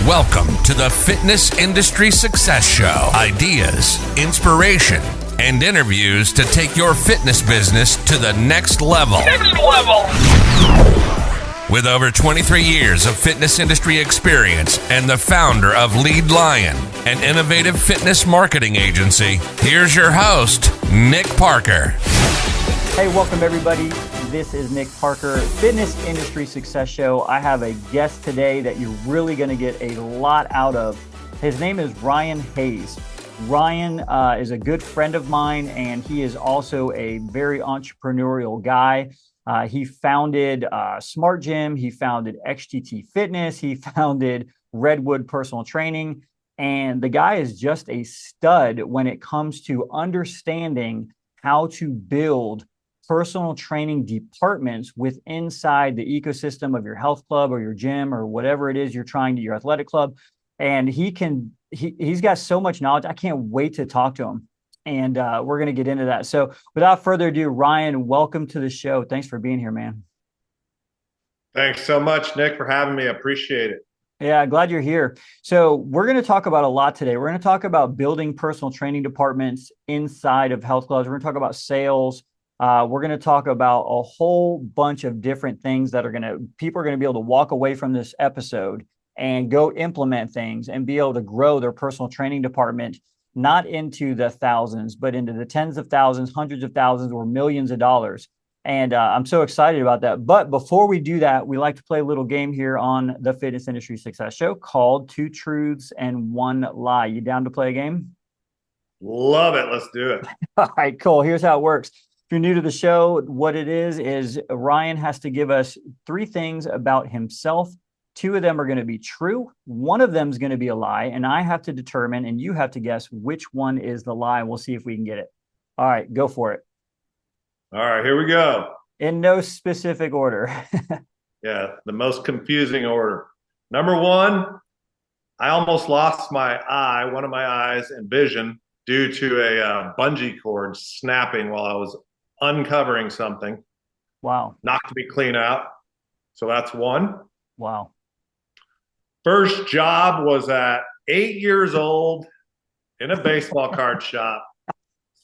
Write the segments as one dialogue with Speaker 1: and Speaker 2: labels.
Speaker 1: Welcome to the Fitness Industry Success Show. Ideas, inspiration, and interviews to take your fitness business to the next level. With over 23 years of fitness industry experience and the founder of LEADLION, an innovative fitness marketing agency, here's your host, Nick Parker.
Speaker 2: Hey, welcome everybody. This is Nick Parker, Fitness Industry Success Show. I have a guest today that you're really going to get a lot out of. His name is Ryan Hayes. Ryan is a good friend of mine, and he is also a very entrepreneurial guy. He founded Smart Gym. He founded XGT Fitness. He founded Redwood Personal Training. And the guy is just a stud when it comes to understanding how to build personal training departments inside the ecosystem of your health club or your gym or whatever it is you're trying to, your athletic club. And he's got so much knowledge. I can't wait to talk to him. And we're going to get into that. So without further ado, Ryan, welcome to the show. Thanks for being here, man.
Speaker 3: Thanks so much, Nick, for having me. I appreciate it.
Speaker 2: Yeah, glad you're here. So we're going to talk about a lot today. We're going to talk about building personal training departments inside of health clubs. We're going to talk about sales. We're going to talk about a whole bunch of different things that people are going to be able to walk away from this episode and go implement things and be able to grow their personal training department, not into the thousands, but into the tens of thousands, hundreds of thousands, or millions of dollars. And I'm so excited about that. But before we do that, we like to play a little game here on the Fitness Industry Success Show called Two Truths and One Lie. You down to play a game?
Speaker 3: Love it. Let's do it.
Speaker 2: All right, cool. Here's how it works. If you're new to the show, what it is Ryan has to give us three things about himself. Two of them are going to be true. One of them is going to be a lie, and I have to determine, and you have to guess which one is the lie. We'll see if we can get it. All right, go for it.
Speaker 3: All right, here we go.
Speaker 2: In no specific order.
Speaker 3: Yeah, the most confusing order. Number one, I almost lost one of my eyes and vision due to a bungee cord snapping while I was uncovering something.
Speaker 2: Wow.
Speaker 3: Knocked me clean out. So that's one.
Speaker 2: Wow.
Speaker 3: First job was at 8 years old in a baseball card shop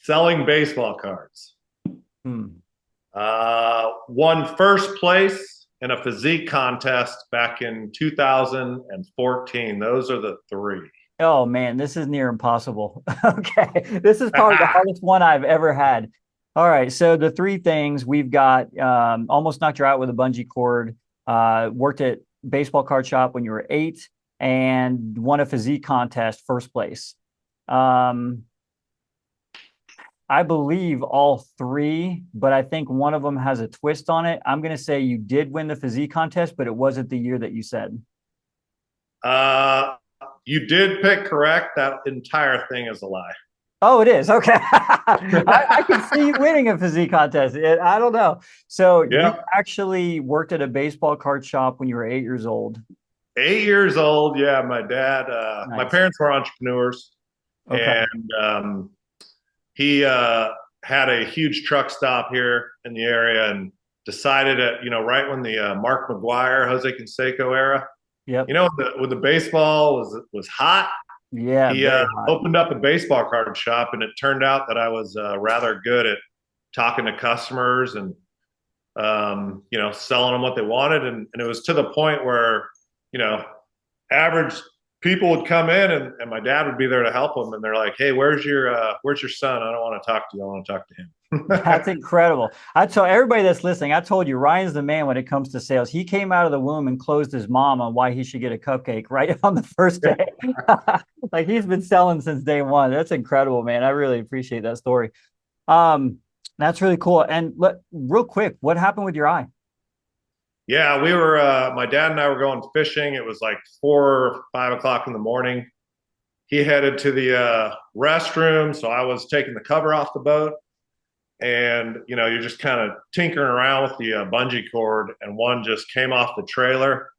Speaker 3: selling baseball cards. Won first place in a physique contest back in 2014. Those are the three.
Speaker 2: Oh man, this is near impossible. Okay. This is probably the hardest one I've ever had. All right. So the three things we've got, almost knocked you out with a bungee cord, worked at baseball card shop when you were 8, and won a physique contest first place. I believe all three, but I think one of them has a twist on it. I'm going to say you did win the physique contest, but it wasn't the year that you said.
Speaker 3: You did pick correct. That entire thing is a lie.
Speaker 2: Oh, it is. Okay. I can see you winning a physique contest. I don't know. So
Speaker 3: yeah.
Speaker 2: You actually worked at a baseball card shop when you were 8 years old.
Speaker 3: 8 years old. Yeah. My dad,
Speaker 2: Nice.
Speaker 3: My parents were entrepreneurs.
Speaker 2: Okay.
Speaker 3: And he had a huge truck stop here in the area and decided right when the Mark McGuire, Jose Canseco era,
Speaker 2: yep.
Speaker 3: When the baseball was hot.
Speaker 2: Yeah,
Speaker 3: he opened up a baseball card shop, and it turned out that I was rather good at talking to customers and selling them what they wanted, and it was to the point where average people would come in, and my dad would be there to help them, and they're like, "Hey, where's your son? I don't want to talk to you. I want to talk to him."
Speaker 2: That's incredible. I told everybody that's listening, I told you Ryan's the man when it comes to sales. He came out of the womb and closed his mom on why he should get a cupcake right on the first day. Like he's been selling since day one. That's incredible, man. I really appreciate that story. That's really cool. And real quick, what happened with your eye?
Speaker 3: Yeah, we were, my dad and I were going fishing. It was like 4 or 5 o'clock in the morning. He headed to the restroom. So I was taking the cover off the boat. And, you're just kind of tinkering around with the bungee cord, and one just came off the trailer,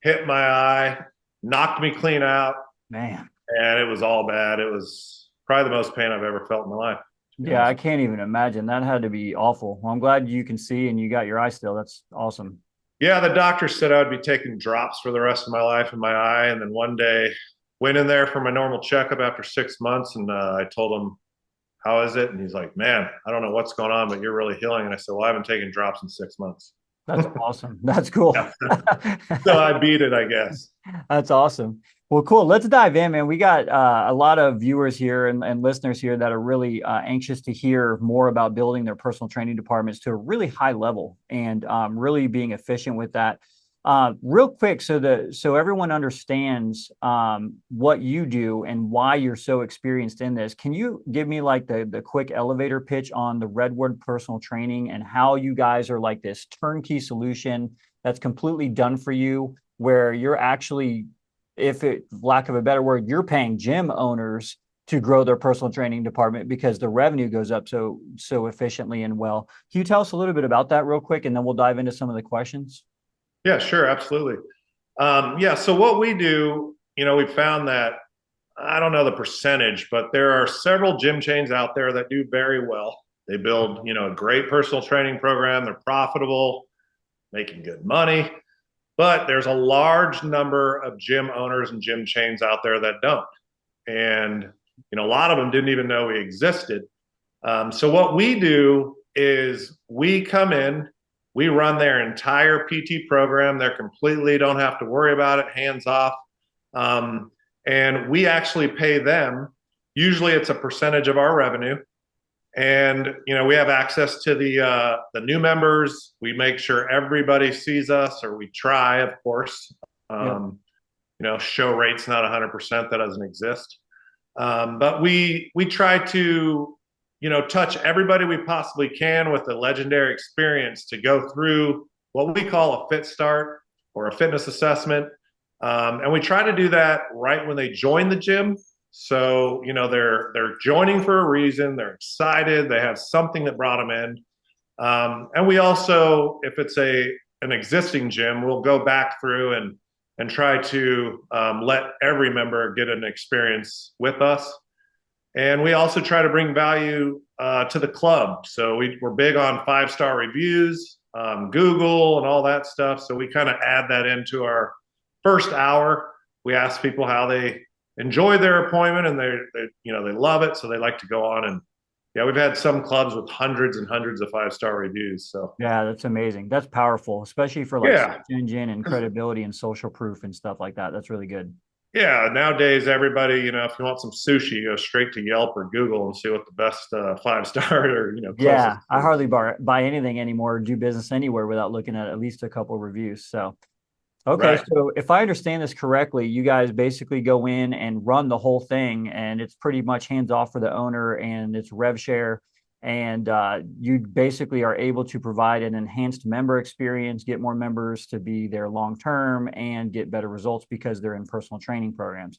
Speaker 3: hit my eye, knocked me clean out.
Speaker 2: Man.
Speaker 3: And it was all bad. It was probably the most pain I've ever felt in my life.
Speaker 2: Yeah, I can't even imagine. That had to be awful. Well, I'm glad you can see and you got your eye still. That's awesome.
Speaker 3: Yeah, the doctor said I would be taking drops for the rest of my life in my eye. And then one day went in there for my normal checkup after 6 months. And I told him, how is it? And he's like, man, I don't know what's going on, but you're really healing. And I said, well, I haven't taken drops in 6 months.
Speaker 2: That's awesome. That's cool.
Speaker 3: Yeah. So I beat it, I guess.
Speaker 2: That's awesome. Well, cool. Let's dive in, man. We got a lot of viewers here and listeners here that are really anxious to hear more about building their personal training departments to a really high level and really being efficient with that. Real quick, so everyone understands what you do and why you're so experienced in this. Can you give me like the quick elevator pitch on the Redwood Personal Training and how you guys are like this turnkey solution that's completely done for you, where you're actually, if it lack of a better word, you're paying gym owners to grow their personal training department because the revenue goes up so efficiently and well. Can you tell us a little bit about that real quick, and then we'll dive into some of the questions?
Speaker 3: Yeah, sure. Absolutely. Yeah. So what we do, we found that, I don't know the percentage, but there are several gym chains out there that do very well. They build, a great personal training program. They're profitable, making good money, but there's a large number of gym owners and gym chains out there that don't. And, a lot of them didn't even know we existed. So what we do is we come in, we run their entire PT program. They're completely, don't have to worry about it, hands off. And we actually pay them. Usually it's a percentage of our revenue. And, we have access to the new members. We make sure everybody sees us, or we try, of course. Show rate's not 100%, that doesn't exist. But we try to, touch everybody we possibly can with a legendary experience to go through what we call a fit start or a fitness assessment. And we try to do that right when they join the gym. So, they're joining for a reason. They're excited. They have something that brought them in. And we also, if it's an existing gym, we'll go back through and try to let every member get an experience with us. And we also try to bring value to the club. So we're big on 5-star reviews, Google and all that stuff. So we kind of add that into our first hour. We ask people how they enjoy their appointment, and they love it. So they like to go on. And yeah, we've had some clubs with hundreds and hundreds of 5-star reviews. So
Speaker 2: yeah, that's amazing. That's powerful, especially for like search engine and credibility and social proof and stuff like that. That's really good.
Speaker 3: Yeah, nowadays everybody, if you want some sushi, go straight to Yelp or Google and see what the best 5-star or
Speaker 2: Yeah, I hardly buy anything anymore, do business anywhere without looking at least a couple reviews. So, okay, right. So if I understand this correctly, you guys basically go in and run the whole thing, and it's pretty much hands off for the owner, and it's rev share. And you basically are able to provide an enhanced member experience, get more members to be there long term, and get better results because they're in personal training programs.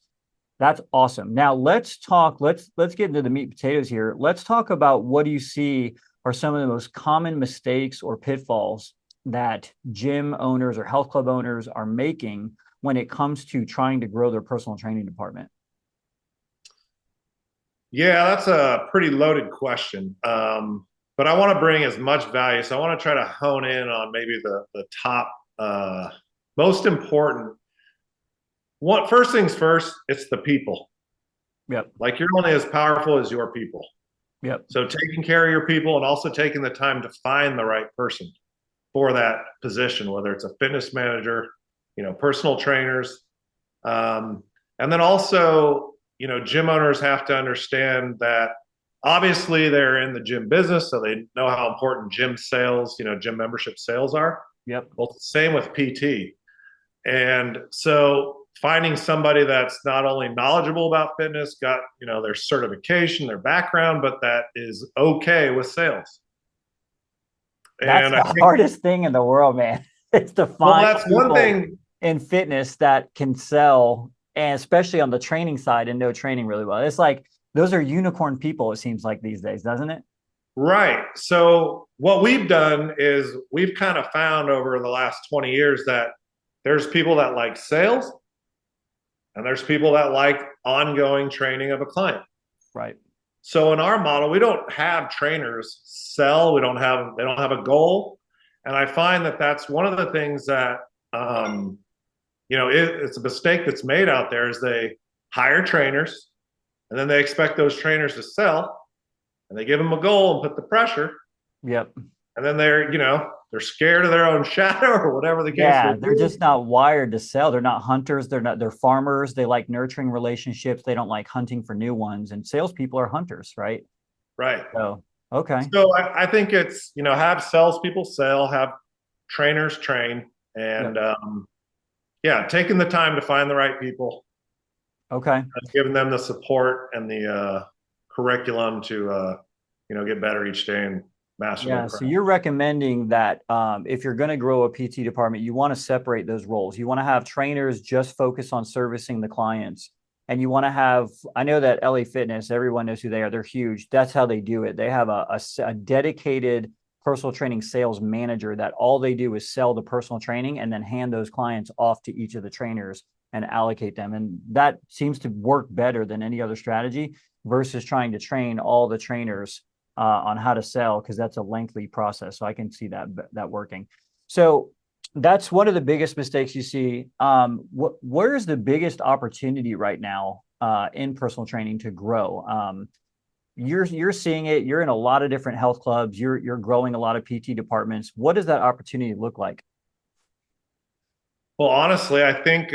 Speaker 2: That's awesome. Now let's talk. Let's get into the meat and potatoes here. Let's talk about what do you see are some of the most common mistakes or pitfalls that gym owners or health club owners are making when it comes to trying to grow their personal training department.
Speaker 3: Yeah, that's a pretty loaded question. But I want to bring as much value. So I want to try to hone in on maybe the top, most important. First things first, it's the people.
Speaker 2: Yep.
Speaker 3: Like, you're only as powerful as your people.
Speaker 2: Yep.
Speaker 3: So taking care of your people, and also taking the time to find the right person for that position, whether it's a fitness manager, personal trainers. And then also, gym owners have to understand that obviously they're in the gym business, so they know how important gym sales, gym membership sales are.
Speaker 2: Yep.
Speaker 3: Well, same with PT. And so finding somebody that's not only knowledgeable about fitness, got, their certification, their background, but that is okay with sales.
Speaker 2: That's the hardest thing in the world, man. It's to find
Speaker 3: that's one thing
Speaker 2: in fitness that can sell, and especially on the training side, and know training really well. It's like those are unicorn people, it seems like these days, doesn't it?
Speaker 3: Right. So what we've done is we've kind of found over the last 20 years that there's people that like sales, and there's people that like ongoing training of a client.
Speaker 2: Right.
Speaker 3: So in our model, we don't have trainers sell. They don't have a goal. And I find that that's one of the things that, it's a mistake that's made out there is they hire trainers and then they expect those trainers to sell and they give them a goal and put the pressure.
Speaker 2: Yep.
Speaker 3: And then they're scared of their own shadow or whatever the case may
Speaker 2: Yeah,
Speaker 3: be.
Speaker 2: they're just not wired to sell. They're not hunters. They're farmers. They like nurturing relationships. They don't like hunting for new ones. And salespeople are hunters, right?
Speaker 3: Right.
Speaker 2: So, okay.
Speaker 3: So I think it's, have salespeople sell, have trainers train, and taking the time to find the right people.
Speaker 2: Okay.
Speaker 3: Giving them the support and the curriculum to, get better each day and master their craft.
Speaker 2: So you're recommending that if you're going to grow a PT department, you want to separate those roles. You want to have trainers just focus on servicing the clients. And you want to have, I know that LA Fitness, everyone knows who they are. They're huge. That's how they do it. They have a dedicated personal training sales manager that all they do is sell the personal training and then hand those clients off to each of the trainers and allocate them. And that seems to work better than any other strategy versus trying to train all the trainers on how to sell, because that's a lengthy process. So I can see that working. So that's one of the biggest mistakes you see. Where's the biggest opportunity right now in personal training to grow? You're seeing it. You're in a lot of different health clubs. You're growing a lot of PT departments. What does that opportunity look like?
Speaker 3: Well, honestly, I think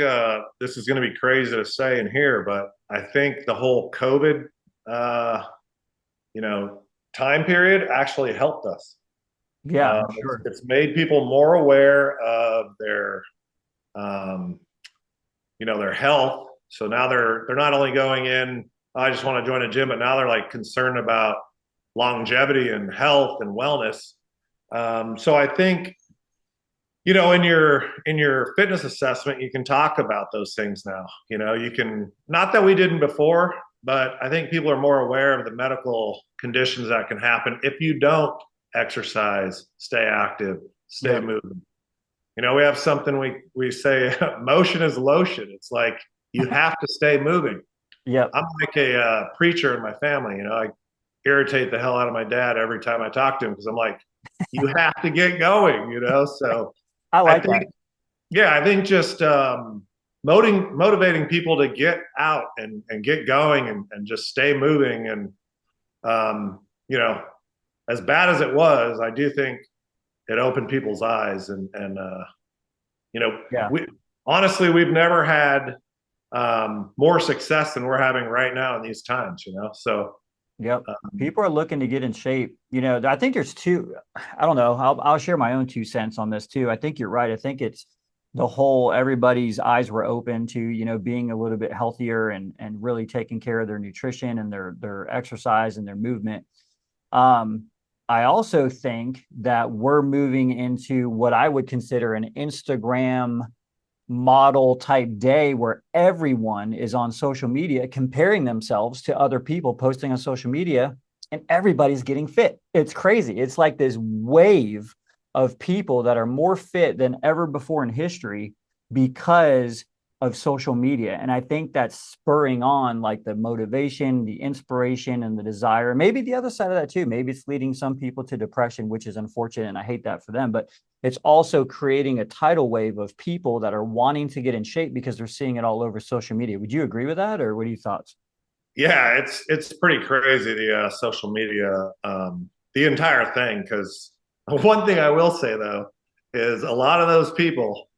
Speaker 3: this is going to be crazy to say in here, but I think the whole COVID, time period actually helped us.
Speaker 2: Yeah, sure.
Speaker 3: It's made people more aware of their health. So now they're not only going in, I just want to join a gym, but now they're like concerned about longevity and health and wellness. So I think, in your fitness assessment, you can talk about those things now. You can, not that we didn't before, but I think people are more aware of the medical conditions that can happen if you don't exercise, stay active, stay moving. We have something we say, motion is lotion. It's like you have to stay moving.
Speaker 2: Yeah.
Speaker 3: I'm like a preacher in my family. I irritate the hell out of my dad every time I talk to him because I'm like, you have to get going, So
Speaker 2: I think that.
Speaker 3: Yeah, I think just motivating people to get out and get going and just stay moving. And, as bad as it was, I do think it opened people's eyes. And honestly, we've never had more success than we're having right now in these times, So
Speaker 2: Yep. People are looking to get in shape. I think there's two, I don't know. I'll share my own 2 cents on this too. I think you're right. I think it's the whole, everybody's eyes were open to, being a little bit healthier and really taking care of their nutrition and their exercise and their movement. I also think that we're moving into what I would consider an Instagram model type day where everyone is on social media comparing themselves to other people posting on social media, and everybody's getting fit. It's crazy. It's like this wave of people that are more fit than ever before in history because of social media. And I think that's spurring on like the motivation, the inspiration, and the desire. Maybe the other side of that too. Maybe it's leading some people to depression, which is unfortunate, and I hate that for them. But it's also creating a tidal wave of people that are wanting to get in shape because they're seeing it all over social media. Would you agree with that, or what are your thoughts?
Speaker 3: Yeah, it's pretty crazy, the social media, the entire thing. Because one thing I will say though is a lot of those people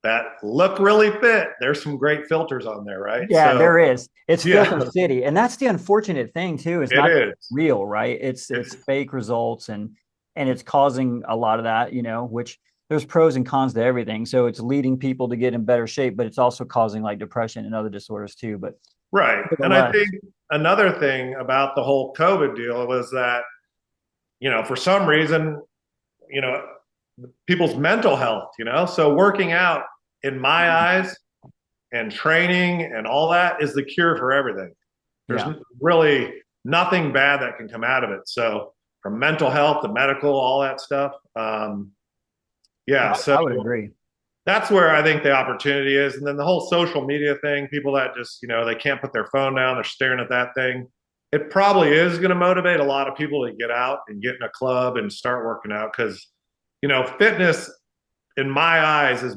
Speaker 3: that look really fit, there's some great filters on there, right?
Speaker 2: Yeah, so, there is. It's filter
Speaker 3: yeah.
Speaker 2: city, and that's the unfortunate thing too. It's not real, right? It's fake results, and it's causing a lot of that, which there's pros and cons to everything. So it's leading people to get in better shape, but it's also causing like depression and other disorders too. But
Speaker 3: right. And I think another thing about the whole COVID deal was that, for some reason, people's mental health, so working out in my eyes and training and all that is the cure for everything. There's really nothing bad that can come out of it. So from mental health to medical, all that stuff. So
Speaker 2: I would agree.
Speaker 3: That's where I think the opportunity is. And then the whole social media thing, people that just, they can't put their phone down, they're staring at that thing. It probably is going to motivate a lot of people to get out and get in a club and start working out, because fitness in my eyes is,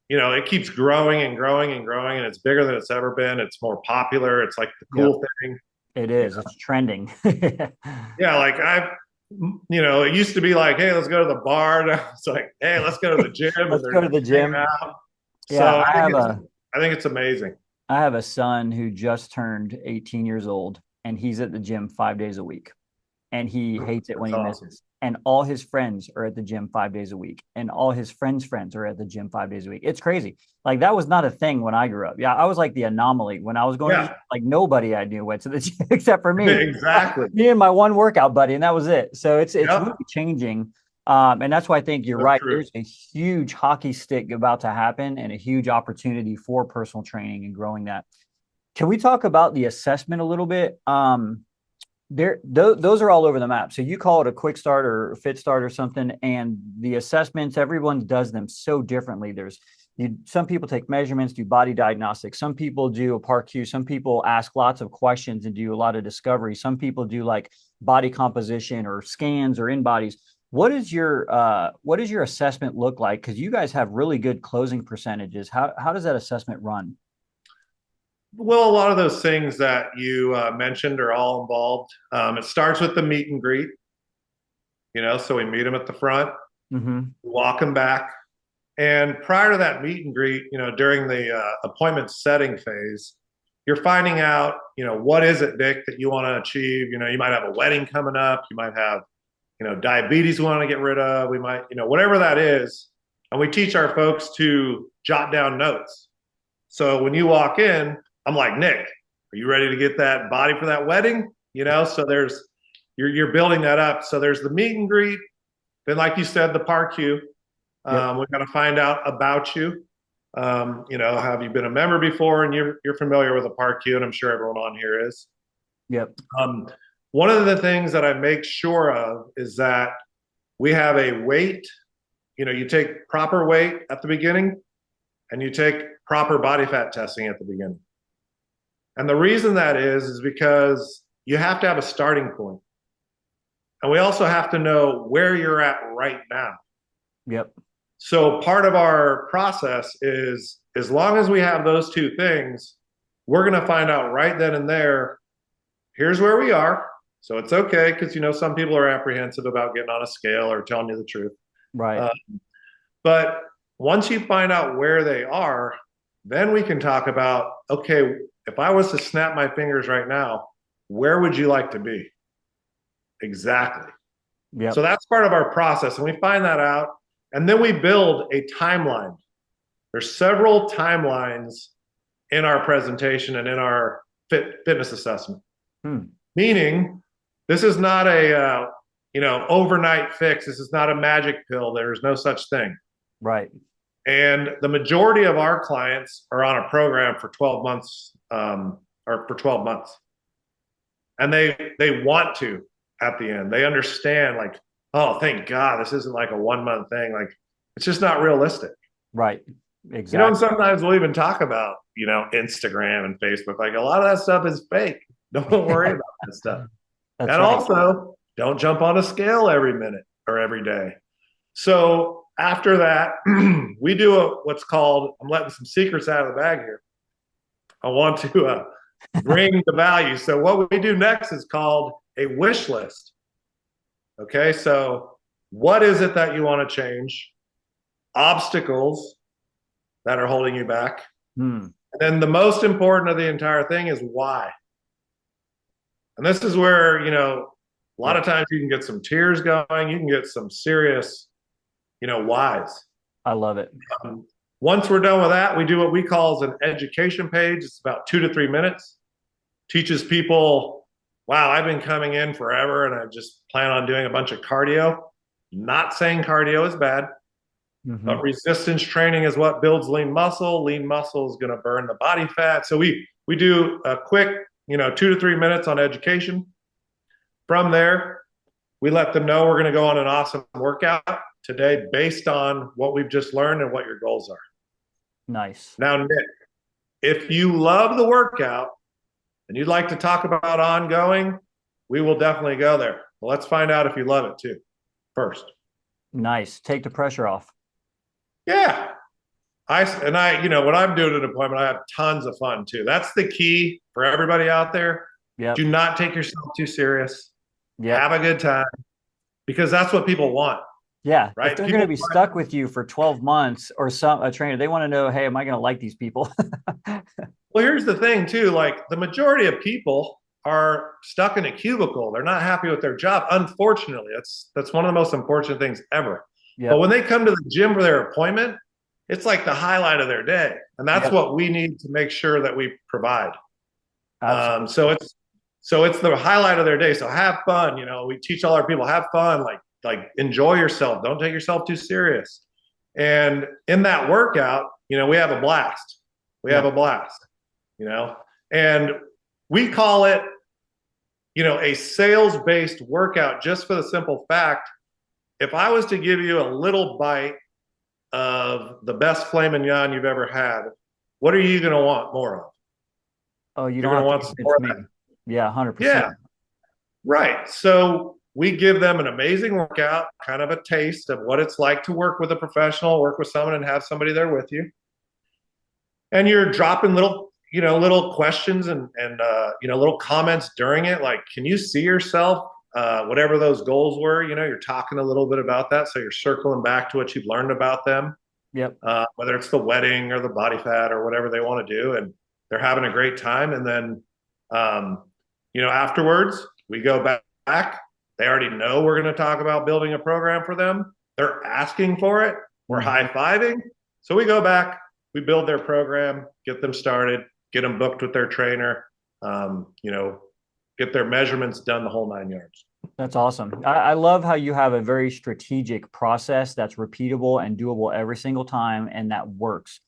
Speaker 3: it keeps growing and growing and growing, and it's bigger than it's ever been. It's more popular. It's like the cool thing.
Speaker 2: It is. It's trending.
Speaker 3: Yeah, like it used to be like, hey, let's go to the bar. Now it's like, hey, let's go to the gym.
Speaker 2: Let's go to the gym.
Speaker 3: So
Speaker 2: Yeah,
Speaker 3: I think it's amazing.
Speaker 2: I have a son who just turned 18 years old, and he's at the gym 5 days a week, and he hates it when he misses. And all his friends are at the gym 5 days a week, and all his friends' friends are at the gym 5 days a week. It's crazy. Like, that was not a thing when I grew up. Yeah, I was like the anomaly when I was going to the gym. Like, nobody I knew went to the gym except for me.
Speaker 3: Exactly.
Speaker 2: Me and my one workout buddy, and that was it. So it's really changing. And that's why I think you're right. True. There's a huge hockey stick about to happen and a huge opportunity for personal training and growing that. Can we talk about the assessment a little bit? Those are all over the map. So you call it a quick start or fit start or something, and the assessments, everyone does them so differently. Some people take measurements, do body diagnostics. Some people do a PAR-Q. Some people ask lots of questions and do a lot of discovery. Some people do like body composition or scans or in bodies. What does your assessment look like? Because you guys have really good closing percentages. How does that assessment run?
Speaker 3: Well, a lot of those things that you mentioned are all involved. It starts with the meet and greet, so we meet them at the front, walk them back. And prior to that meet and greet, during the appointment setting phase, you're finding out, what is it, Nick, that you want to achieve? You might have a wedding coming up. You might have, diabetes we want to get rid of. We might, whatever that is. And we teach our folks to jot down notes. So when you walk in, I'm like, Nick, are you ready to get that body for that wedding? So you're building that up. So there's the meet and greet. Then, like you said, the PAR-Q. We've got to find out about you. Have you been a member before? And you're familiar with the PAR-Q, and I'm sure everyone on here is.
Speaker 2: Yep.
Speaker 3: One of the things that I make sure of is that we have a weight. You take proper weight at the beginning, and you take proper body fat testing at the beginning. And the reason that is because you have to have a starting point. And we also have to know where you're at right now.
Speaker 2: Yep.
Speaker 3: So part of our process is, as long as we have those two things, we're going to find out right then and there, here's where we are. So it's okay, because, some people are apprehensive about getting on a scale or telling you the truth.
Speaker 2: Right.
Speaker 3: But once you find out where they are, then we can talk about, okay, if I was to snap my fingers right now, where would you like to be? Exactly. Yeah. So that's part of our process. And we find that out. And then we build a timeline. There's several timelines in our presentation and in our fitness assessment. Meaning, this is not a overnight fix. This is not a magic pill. There's no such thing.
Speaker 2: Right.
Speaker 3: And the majority of our clients are on a program for 12 months, or for 12 months. And they want to at the end. They understand, like, oh, thank God, this isn't like a 1 month thing. Like, it's just not realistic.
Speaker 2: Right. Exactly.
Speaker 3: And sometimes we'll even talk about, Instagram and Facebook. Like, a lot of that stuff is fake. Don't worry about that stuff. And right. Also, don't jump on a scale every minute or every day. So after that, we do what's called, I'm letting some secrets out of the bag here. I want to bring the value. So what we do next is called a wish list. Okay, so what is it that you want to change? Obstacles that are holding you back. And then the most important of the entire thing is why. And this is where, a lot of times you can get some tears going. You can get some serious, whys.
Speaker 2: I love it.
Speaker 3: Once we're done with that, we do what we call an education page. It's about 2 to 3 minutes. Teaches people, wow, I've been coming in forever and I just plan on doing a bunch of cardio. Not saying cardio is bad, but resistance training is what builds lean muscle. Lean muscle is going to burn the body fat. So we do a quick, 2 to 3 minutes on education. From there, we let them know we're going to go on an awesome workout today based on what we've just learned and what your goals are.
Speaker 2: Nice.
Speaker 3: Now, Nick, if you love the workout and you'd like to talk about ongoing, we will definitely go there. Well, let's find out if you love it too first.
Speaker 2: Nice. Take the pressure off.
Speaker 3: Yeah. When I'm doing an appointment, I have tons of fun too. That's the key for everybody out there.
Speaker 2: Yep.
Speaker 3: Do not take yourself too serious.
Speaker 2: Yep.
Speaker 3: Have a good time, because that's what people want,
Speaker 2: Yeah.
Speaker 3: right?
Speaker 2: If they're going
Speaker 3: People
Speaker 2: to be stuck with you for 12 months or a trainer, they want to know, hey, am I going to like these people?
Speaker 3: Well, here's the thing too, like the majority of people are stuck in a cubicle. They're not happy with their job. Unfortunately, that's one of the most unfortunate things ever. But
Speaker 2: Yep.
Speaker 3: when they come to the gym for their appointment, it's like the highlight of their day. And that's
Speaker 2: Yep.
Speaker 3: what we need to make sure that we provide.
Speaker 2: Absolutely.
Speaker 3: So it's the highlight of their day. So have fun. We teach all our people, have fun, like enjoy yourself. Don't take yourself too serious. And in that workout, we have a blast. We have a blast, and we call it, a sales-based workout, just for the simple fact, if I was to give you a little bite of the best filet mignon you've ever had, what are you going to want more of?
Speaker 2: Oh, you
Speaker 3: You're
Speaker 2: don't
Speaker 3: going
Speaker 2: have
Speaker 3: to
Speaker 2: to
Speaker 3: want some
Speaker 2: convince
Speaker 3: more of
Speaker 2: me. Yeah, 100%.
Speaker 3: Yeah, right. So we give them an amazing workout, kind of a taste of what it's like to work with a professional, work with someone, and have somebody there with you. And you're dropping little questions and little comments during it, like, can you see yourself, whatever those goals were? You're talking a little bit about that, so you're circling back to what you've learned about them.
Speaker 2: Yep.
Speaker 3: Whether it's the wedding or the body fat or whatever they want to do, and they're having a great time. And then afterwards we go back. They already know we're going to talk about building a program for them. They're asking for it. We're high-fiving. So we go back, we build their program, get them started, get them booked with their trainer, get their measurements done, the whole 9 yards.
Speaker 2: That's awesome. I love how you have a very strategic process that's repeatable and doable every single time, and that works.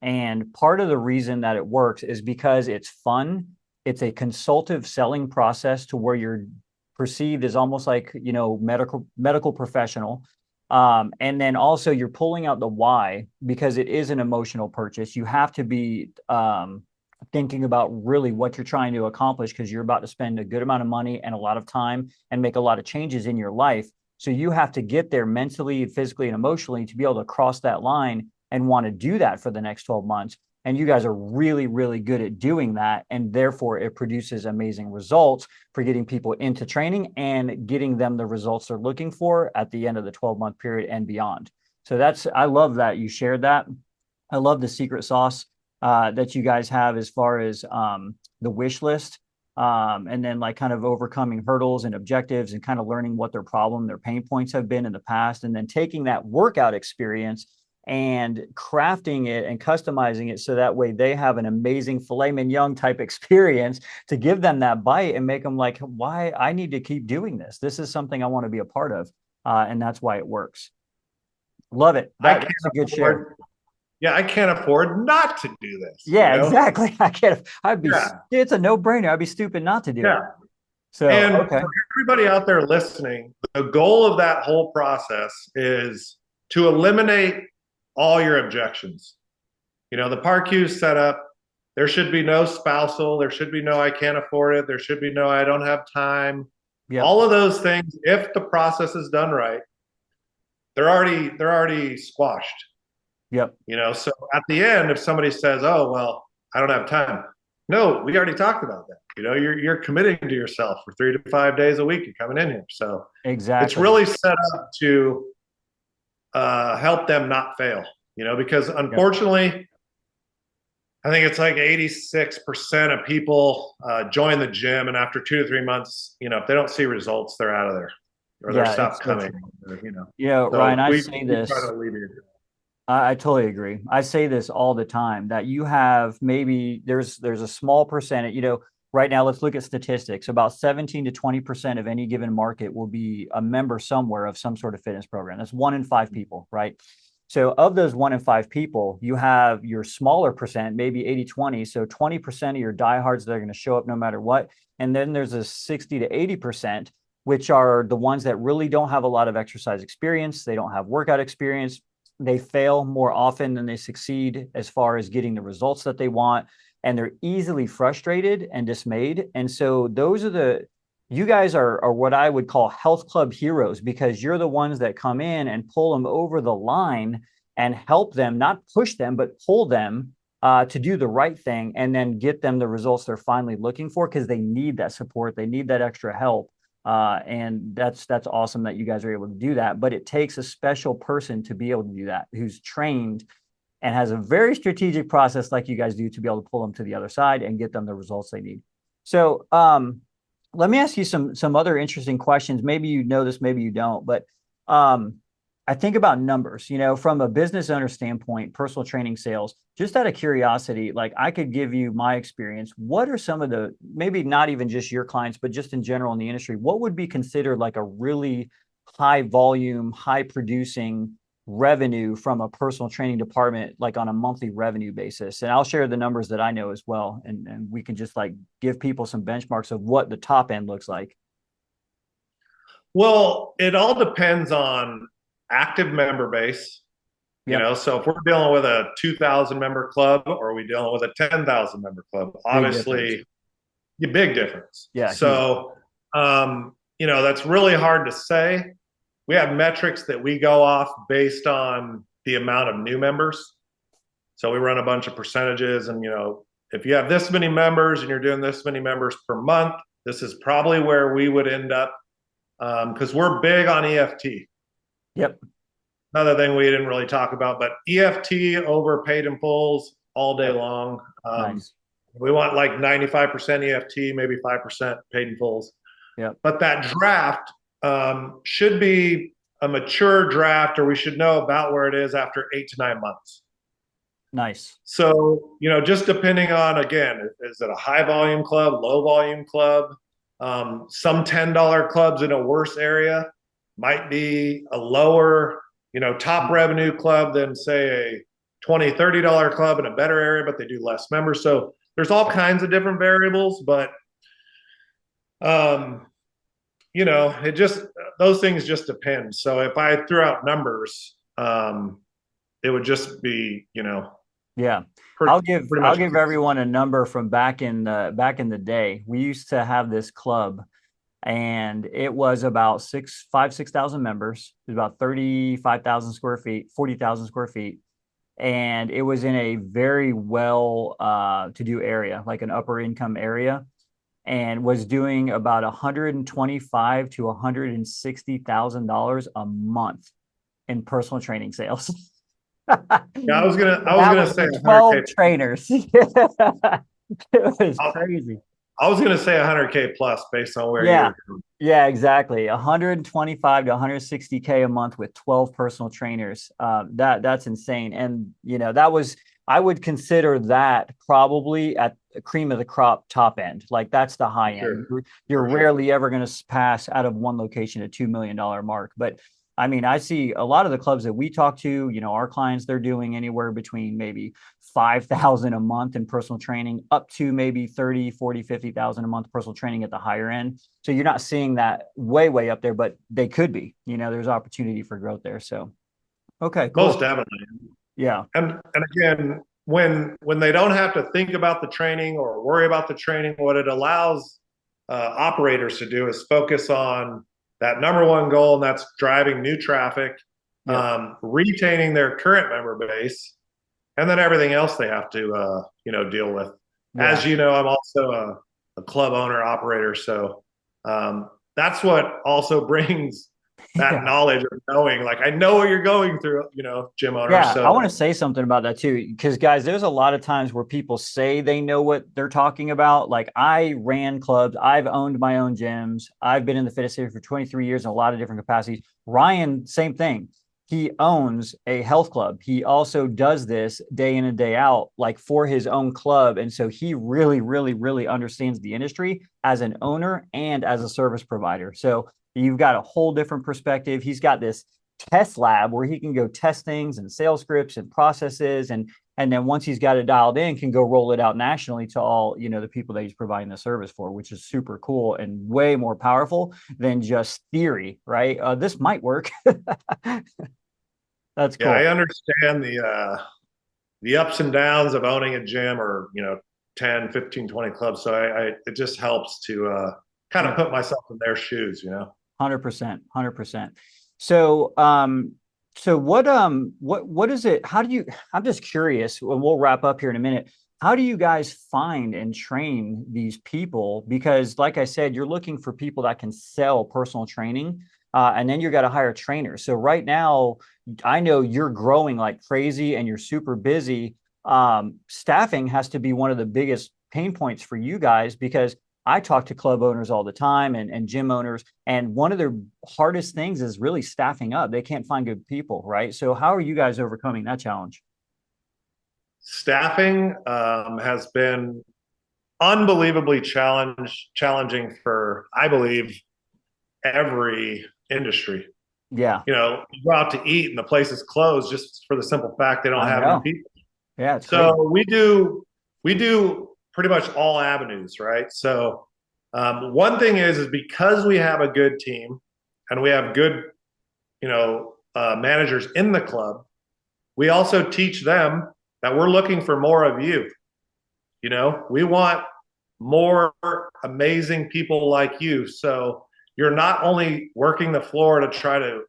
Speaker 2: And part of the reason that it works is because it's fun. It's a consultative selling process to where you're perceived as almost like, medical professional. And then also you're pulling out the why, because it is an emotional purchase. You have to be thinking about really what you're trying to accomplish, because you're about to spend a good amount of money and a lot of time and make a lot of changes in your life. So you have to get there mentally, physically, and emotionally to be able to cross that line and want to do that for the next 12 months. And you guys are really, really good at doing that. And therefore, it produces amazing results for getting people into training and getting them the results they're looking for at the end of the 12-month period and beyond. So I love that you shared that. I love the secret sauce that you guys have as far as the wish list, and then like kind of overcoming hurdles and objectives and kind of learning what their pain points have been in the past, and then taking that workout experience and crafting it and customizing it so that way they have an amazing filet mignon type experience to give them that bite and make them like, why I need to keep doing this. This is something I want to be a part of. And that's why it works. Love it. That's a good share.
Speaker 3: Yeah, I can't afford not to do this.
Speaker 2: Yeah, exactly. I can't. It's a no-brainer. I'd be stupid not to do it. So,
Speaker 3: and for everybody out there listening, the goal of that whole process is to eliminate all your objections. The PAR-Q set up. There should be no spousal. There should be no I can't afford it. There should be no I don't have time. Yep. All of those things, if the process is done right, they're already squashed.
Speaker 2: Yep.
Speaker 3: So at the end, if somebody says, "Oh, well, I don't have time," no, we already talked about that. You're committing to yourself for 3 to 5 days a week. You're coming in here, so
Speaker 2: exactly, it's
Speaker 3: really set up to help them not fail. Because unfortunately, I think it's like 86% of people join the gym, and after 2 to 3 months, if they don't see results, they're out of there, or they're stopped coming.
Speaker 2: So Ryan, I say this. I totally agree. I say this all the time, that you have maybe there's a small percentage, right now, let's look at statistics. About 17 to 20% of any given market will be a member somewhere of some sort of fitness program. That's 1 in 5 people, right? So of those 1 in 5 people, you have your smaller percent, maybe 80-20. So 20% of your diehards that are going to show up no matter what. And then there's a 60 to 80%, which are the ones that really don't have a lot of exercise experience. They don't have workout experience. They fail more often than they succeed as far as getting the results that they want. And they're easily frustrated and dismayed. And so those are you guys are what I would call health club heroes, because you're the ones that come in and pull them over the line and help them, not push them, but pull them to do the right thing and then get them the results they're finally looking for, because they need that support. They need that extra help. And that's awesome that you guys are able to do that. But it takes a special person to be able to do that, who's trained and has a very strategic process like you guys do to be able to pull them to the other side and get them the results they need. So let me ask you some other interesting questions. Maybe you know this, maybe you don't, but I think about numbers, from a business owner standpoint, personal training sales, just out of curiosity, like I could give you my experience. What are some of the, maybe not even just your clients, but just in general in the industry, what would be considered like a really high volume, high producing revenue from a personal training department, like on a monthly revenue basis? And I'll share the numbers that I know as well. And we can just like give people some benchmarks of what the top end looks like.
Speaker 3: Well, it all depends on active member base.
Speaker 2: Yep.
Speaker 3: So if we're dealing with a 2,000 member club or are we dealing with a 10,000 member club, obviously big difference.
Speaker 2: Yeah.
Speaker 3: So, that's really hard to say. We have metrics that we go off based on the amount of new members. So we run a bunch of percentages, and, if you have this many members and you're doing this many members per month, this is probably where we would end up, because we're big on EFT.
Speaker 2: Yep.
Speaker 3: Another thing we didn't really talk about, but EFT over paid in fulls all day long.
Speaker 2: Nice.
Speaker 3: We want like 95% EFT, maybe 5% paid in fulls.
Speaker 2: Yep.
Speaker 3: But that draft should be a mature draft, or we should know about where it is after 8 to 9 months.
Speaker 2: Nice.
Speaker 3: So, just depending on, again, is it a high volume club, low volume club? Some $10 clubs in a worse area might be a lower, top revenue club than, say, a $20, $30 club in a better area, but they do less members. So there's all kinds of different variables, but it just, those things just depend. So if I threw out numbers, it would just be,
Speaker 2: yeah. I'll give everyone a number from back in the day. We used to have this club, and it was about 6,000 members. It was about 35,000 square feet, 40,000 square feet. And it was in a very well to do area, like an upper income area, and was doing about $125,000 to $160,000 a month in personal training sales.
Speaker 3: Yeah, I was gonna say
Speaker 2: 12 trainers. It was crazy.
Speaker 3: I was gonna say 100K plus based on where
Speaker 2: you're
Speaker 3: going.
Speaker 2: Yeah, exactly. 125 to 160K a month with 12 personal trainers. That's insane. And I would consider that probably at the cream of the crop top end. Like that's the high end. You're rarely ever going to pass out of one location a $2 million mark. But I mean, I see a lot of the clubs that we talk to, our clients, they're doing anywhere between maybe 5,000 a month in personal training up to maybe 30, 40, 50,000 a month personal training at the higher end. So you're not seeing that way up there, but they could be, there's opportunity for growth there. So, okay, cool.
Speaker 3: Most definitely.
Speaker 2: Yeah.
Speaker 3: And again, when they don't have to think about the training or worry about the training, what it allows operators to do is focus on that number one goal, and that's driving new traffic, retaining their current member base, and then everything else they have to deal with. Yeah. As you know, I'm also a club owner operator, so that's what also brings that knowledge of knowing, like, I know what you're going through, gym owner.
Speaker 2: Yeah,
Speaker 3: so
Speaker 2: I want to say something about that too, because guys, there's a lot of times where people say they know what they're talking about. Like I ran clubs, I've owned my own gyms, I've been in the fitness industry for 23 years in a lot of different capacities. Ryan, same thing. He owns a health club. He also does this day in and day out, like for his own club. And so he really, really, really understands the industry as an owner and as a service provider. So you've got a whole different perspective. He's got this test lab where he can go test things and sales scripts and processes. And then once he's got it dialed in, can go roll it out nationally to all, the people that he's providing the service for, which is super cool and way more powerful than just theory, right? This might work. That's cool.
Speaker 3: Yeah, I understand the ups and downs of owning a gym or, 10, 15, 20 clubs. So it just helps to kind of put myself in their shoes, you know?
Speaker 2: 100%, 100%. So, so what is it? How do you, I'm just curious, and we'll wrap up here in a minute. How do you guys find and train these people? Because like I said, you're looking for people that can sell personal training, and then you got to hire trainers. So right now, I know you're growing like crazy and you're super busy. Staffing has to be one of the biggest pain points for you guys, because I talk to club owners all the time and gym owners, and one of their hardest things is really staffing up. They can't find good people, right? So how are you guys overcoming that challenge?
Speaker 3: Staffing has been unbelievably challenging for, I believe, every industry.
Speaker 2: Yeah,
Speaker 3: You know, you go out to eat and the place is closed just for the simple fact they don't
Speaker 2: I
Speaker 3: have
Speaker 2: know.
Speaker 3: any people.
Speaker 2: Yeah, it's
Speaker 3: So
Speaker 2: crazy.
Speaker 3: we do pretty much all avenues, right? So one thing is because we have a good team and we have good, managers in the club, we also teach them that we're looking for more of you. You know, we want more amazing people like you. So you're not only working the floor to try to,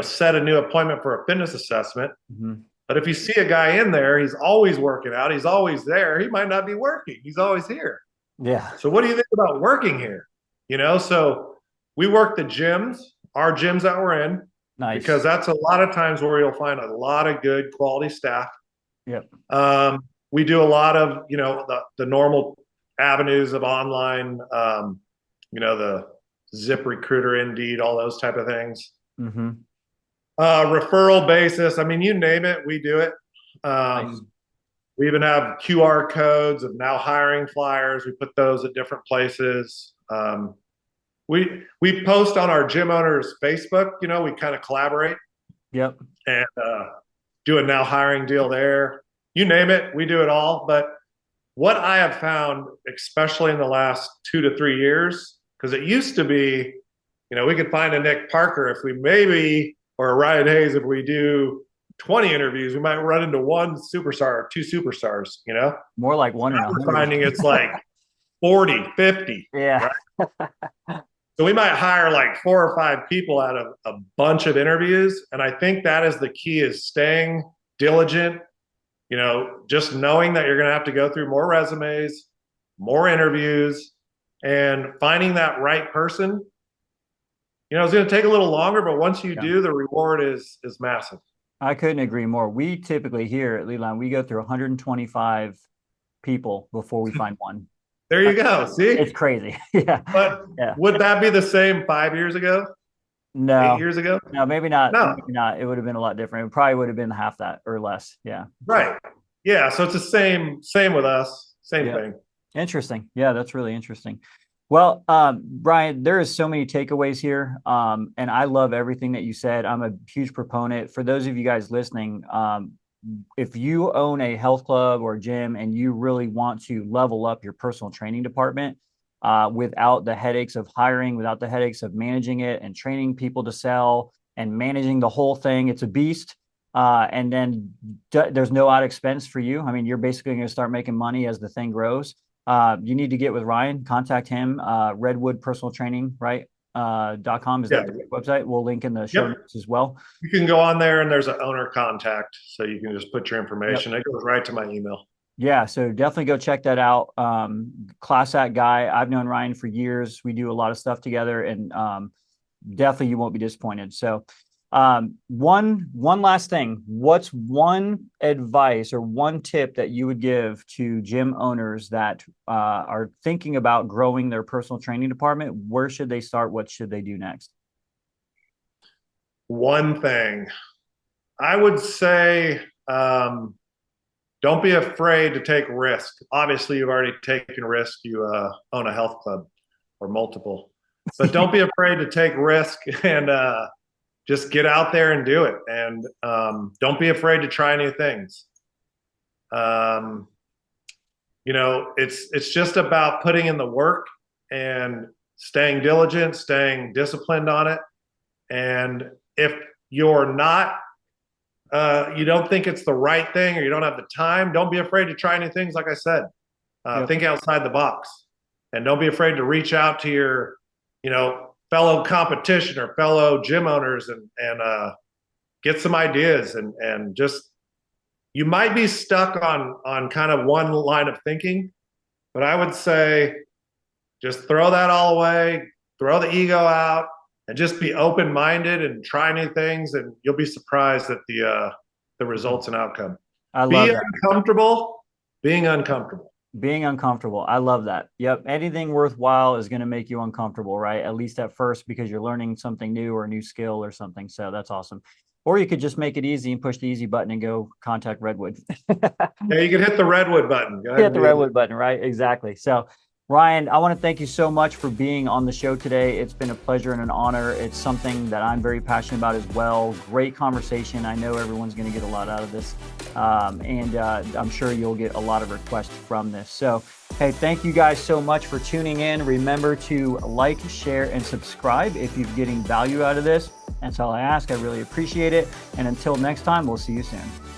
Speaker 3: set a new appointment for a fitness assessment,
Speaker 2: Mhm.
Speaker 3: but if you see a guy in there, he's always working out, he's always there, he might not be working, he's always here.
Speaker 2: Yeah,
Speaker 3: So what do you think about working here? So we work the gyms, our gyms that we're in, because
Speaker 2: nice.
Speaker 3: that's a lot of times where you'll find a lot of good quality staff.
Speaker 2: Yep.
Speaker 3: We do a lot of, the normal avenues of online, the Zip Recruiter, Indeed, all those type of things.
Speaker 2: Mm-hmm.
Speaker 3: Referral basis. I mean, you name it, we do it.
Speaker 2: Nice.
Speaker 3: We even have QR codes of now hiring flyers. We put those at different places. We post on our gym owners Facebook. We kind of collaborate
Speaker 2: Yep.
Speaker 3: and do a now hiring deal there. You name it, we do it all. But what I have found, especially in the last 2 to 3 years, because it used to be, we could find a Nick Parker if we maybe, or a Ryan Hayes if we do 20 interviews, we might run into one superstar or two superstars,
Speaker 2: More like
Speaker 3: So
Speaker 2: one in
Speaker 3: now
Speaker 2: a
Speaker 3: we're
Speaker 2: hundred.
Speaker 3: finding it's like 40, 50,
Speaker 2: Yeah.
Speaker 3: right? So we might hire like 4 or 5 people out of a bunch of interviews. And I think that is the key, is staying diligent, just knowing that you're going to have to go through more resumes, more interviews, and finding that right person. It's going to take a little longer, but once you
Speaker 2: Yeah.
Speaker 3: do, the reward is massive.
Speaker 2: I couldn't agree more. We typically here at LEADLION, we go through 125 people before we find one.
Speaker 3: There you go.
Speaker 2: It's
Speaker 3: See?
Speaker 2: crazy. Yeah.
Speaker 3: But
Speaker 2: Yeah.
Speaker 3: would that be the same 5 years ago? 8
Speaker 2: No,
Speaker 3: years ago?
Speaker 2: no, maybe not.
Speaker 3: No.
Speaker 2: Maybe not. It would have been a lot different. It probably would have been half that or less. Yeah.
Speaker 3: Right. Yeah. So it's the same with us. Same
Speaker 2: Yeah.
Speaker 3: thing.
Speaker 2: Interesting. Yeah, that's really interesting. Well, Brian, there is so many takeaways here. And I love everything that you said. I'm a huge proponent. For those of you guys listening, if you own a health club or gym and you really want to level up your personal training department, without the headaches of hiring, without the headaches of managing it and training people to sell and managing the whole thing, it's a beast. And then there's no out expense for you. I mean, you're basically going to start making money as the thing grows. You need to get with Ryan, contact him, Redwood Personal Training, right? .com is that the website? We'll link in the show notes as well.
Speaker 3: You can go on there and there's an owner contact. So you can just put your information. It goes right to my email.
Speaker 2: Yeah, so definitely go check that out. Class act guy. I've known Ryan for years. We do a lot of stuff together, and definitely you won't be disappointed. So one last thing. What's one advice or one tip that you would give to gym owners that are thinking about growing their personal training department? Where should they start? What should they do next?
Speaker 3: One thing I would say, don't be afraid to take risk. Obviously, you've already taken risk. You own a health club or multiple, but don't be afraid to take risk and just get out there and do it. And don't be afraid to try new things. It's just about putting in the work and staying diligent, staying disciplined on it. And if you're not, you don't think it's the right thing, or you don't have the time, don't be afraid to try new things. Like I said, think outside the box. and don't be afraid to reach out to your, fellow competition or fellow gym owners and get some ideas and just, you might be stuck on kind of one line of thinking, but I would say just throw that all away, throw the ego out, and just be open-minded and try new things, and you'll be surprised at the results and outcome.
Speaker 2: I love that.
Speaker 3: Uncomfortable, being uncomfortable.
Speaker 2: Being uncomfortable. I love that. Yep. Anything worthwhile is going to make you uncomfortable, right? At least at first, because you're learning something new or a new skill or something. So that's awesome. Or you could just make it easy and push the easy button and go contact Redwood.
Speaker 3: Yeah, you can hit the Redwood button. Go ahead,
Speaker 2: hit the Redwood button, right? Exactly. So Ryan, I want to thank you so much for being on the show today. It's been a pleasure and an honor. It's something that I'm very passionate about as well. Great conversation. I know everyone's going to get a lot out of this. And I'm sure you'll get a lot of requests from this. So, hey, thank you guys so much for tuning in. Remember to like, share, and subscribe if you're getting value out of this. That's all I ask. I really appreciate it. And until next time, we'll see you soon.